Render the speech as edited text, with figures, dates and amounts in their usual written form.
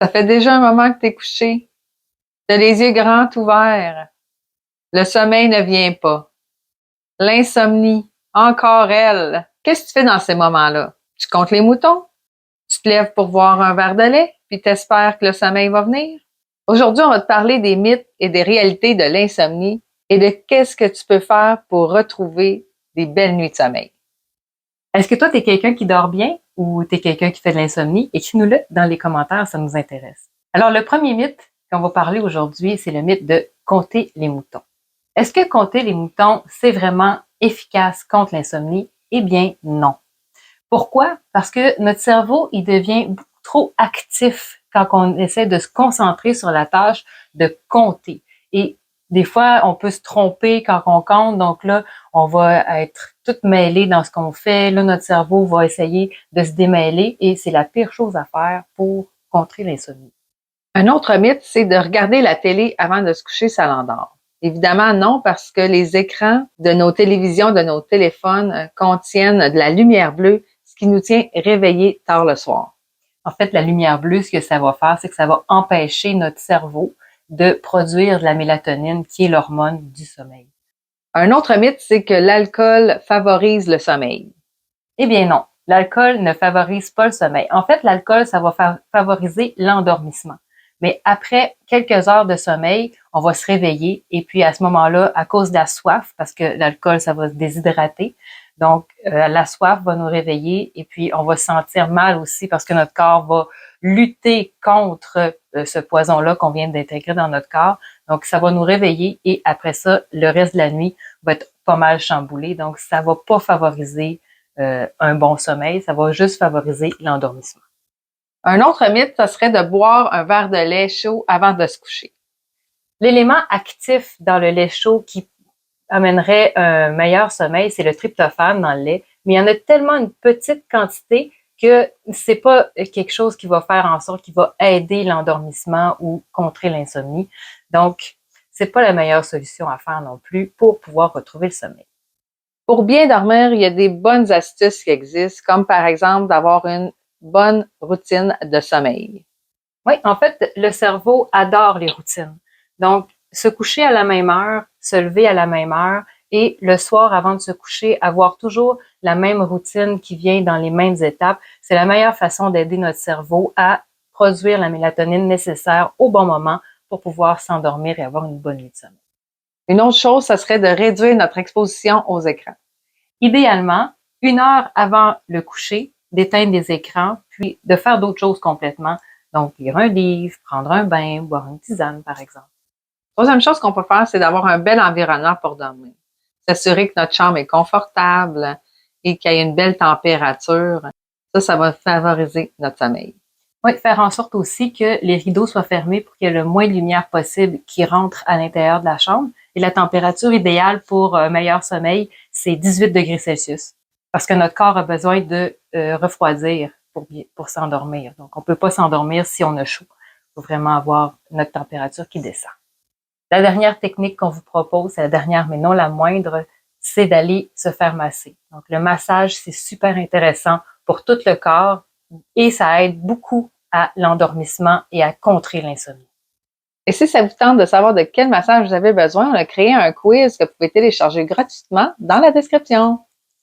Ça fait déjà un moment que tu es couché. Tu as les yeux grands ouverts. Le sommeil ne vient pas. L'insomnie, encore elle. Qu'est-ce que tu fais dans ces moments-là? Tu comptes les moutons? Tu te lèves pour boire un verre de lait, puis t'espères que le sommeil va venir? Aujourd'hui, on va te parler des mythes et des réalités de l'insomnie et de qu'est-ce que tu peux faire pour retrouver des belles nuits de sommeil. Est-ce que toi, tu es quelqu'un qui dort bien ou tu es quelqu'un qui fait de l'insomnie? Écris-nous-le dans les commentaires, ça nous intéresse. Alors, le premier mythe qu'on va parler aujourd'hui, c'est le mythe de compter les moutons. Est-ce que compter les moutons, c'est vraiment efficace contre l'insomnie? Eh bien, non. Pourquoi? Parce que notre cerveau, il devient beaucoup trop actif quand on essaie de se concentrer sur la tâche de compter. Et des fois, on peut se tromper quand on compte, donc là, on va être tout mêlé dans ce qu'on fait. Là, notre cerveau va essayer de se démêler et c'est la pire chose à faire pour contrer l'insomnie. Un autre mythe, c'est de regarder la télé avant de se coucher, ça l'endort. Évidemment, non, parce que les écrans de nos télévisions, de nos téléphones contiennent de la lumière bleue, ce qui nous tient réveillés tard le soir. En fait, la lumière bleue, ce que ça va faire, c'est que ça va empêcher notre cerveau de produire de la mélatonine, qui est l'hormone du sommeil. Un autre mythe, c'est que l'alcool favorise le sommeil. Eh bien non, l'alcool ne favorise pas le sommeil. En fait, l'alcool, ça va favoriser l'endormissement. Mais après quelques heures de sommeil, on va se réveiller et puis à ce moment-là, à cause de la soif, parce que l'alcool, ça va se déshydrater, donc la soif va nous réveiller et puis on va se sentir mal aussi parce que notre corps va lutter contre ce poison-là qu'on vient d'intégrer dans notre corps. Donc, ça va nous réveiller et après ça, le reste de la nuit va être pas mal chamboulé. Donc, ça va pas favoriser un bon sommeil, ça va juste favoriser l'endormissement. Un autre mythe, ce serait de boire un verre de lait chaud avant de se coucher. L'élément actif dans le lait chaud qui amènerait un meilleur sommeil, c'est le tryptophane dans le lait, mais il y en a tellement une petite quantité que c'est pas quelque chose qui va faire en sorte qu'il va aider l'endormissement ou contrer l'insomnie. Donc, c'est pas la meilleure solution à faire non plus pour pouvoir retrouver le sommeil. Pour bien dormir, il y a des bonnes astuces qui existent, comme par exemple d'avoir une bonne routine de sommeil. Oui, en fait, le cerveau adore les routines. Donc, se coucher à la même heure, se lever à la même heure et le soir, avant de se coucher, avoir toujours la même routine qui vient dans les mêmes étapes, c'est la meilleure façon d'aider notre cerveau à produire la mélatonine nécessaire au bon moment pour pouvoir s'endormir et avoir une bonne nuit de sommeil. Une autre chose, ce serait de réduire notre exposition aux écrans. Idéalement, 1 heure avant le coucher, d'éteindre les écrans, puis de faire d'autres choses complètement. Donc, lire un livre, prendre un bain, boire une tisane, par exemple. Troisième chose qu'on peut faire, c'est d'avoir un bel environnement pour dormir. S'assurer que notre chambre est confortable et qu'il y ait une belle température. Ça va favoriser notre sommeil. Oui, faire en sorte aussi que les rideaux soient fermés pour qu'il y ait le moins de lumière possible qui rentre à l'intérieur de la chambre. Et la température idéale pour un meilleur sommeil, c'est 18 degrés Celsius. Parce que notre corps a besoin de refroidir pour s'endormir. Donc, on peut pas s'endormir si on a chaud. Il faut vraiment avoir notre température qui descend. La dernière technique qu'on vous propose, c'est la dernière mais non la moindre, c'est d'aller se faire masser. Donc, le massage, c'est super intéressant pour tout le corps et ça aide beaucoup à l'endormissement et à contrer l'insomnie. Et si ça vous tente de savoir de quel massage vous avez besoin, on a créé un quiz que vous pouvez télécharger gratuitement dans la description.